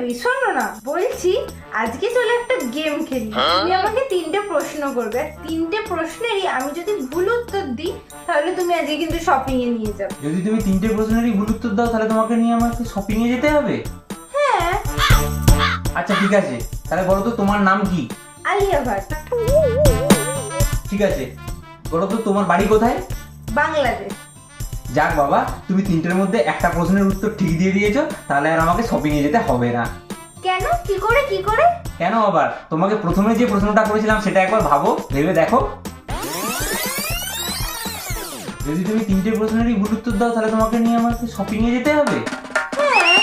Baby শোনো না, বলছি আজকে চলো একটা গেম খেলি। তুমি আমাকে 3টে প্রশ্ন করবে, আর 3টে প্রশ্নেরই আমি যদি ভুল উত্তর দিই তাহলে তুমি আজকে কিন্তু শপিং এ নিয়ে যাবে। যদি তুমি 3টে প্রশ্নেরই ভুল উত্তর দাও তাহলে তোমাকে নিয়ে আমাকে শপিং এ যেতে হবে। হ্যাঁ। আচ্ছা ঠিক আছে, তাহলে বলো তো তোমার নাম কি? আলিয়া ভাট। ঠিক আছে, বলো তো তোমার বাড়ি কোথায়? বাংলাদেশ। যাক বাবা, তুমি 3টের মধ্যে একটা প্রশ্নের উত্তর ঠিক দিয়ে দিয়েছো, তাহলে আর আমাকে শপিং এ যেতে হবে না। কেন? কি করে কি করে? কেন আবার? তোমাকে প্রথমে যে প্রশ্নটা করেছিলাম সেটা একবার ভাবো, ভেবে দেখো। যদি তুমি 3টে প্রশ্নেরই ভুল উত্তর দাও তাহলে তোমাকে নিয়ে আমাকে শপিং এ যেতে হবে। হ্যাঁ।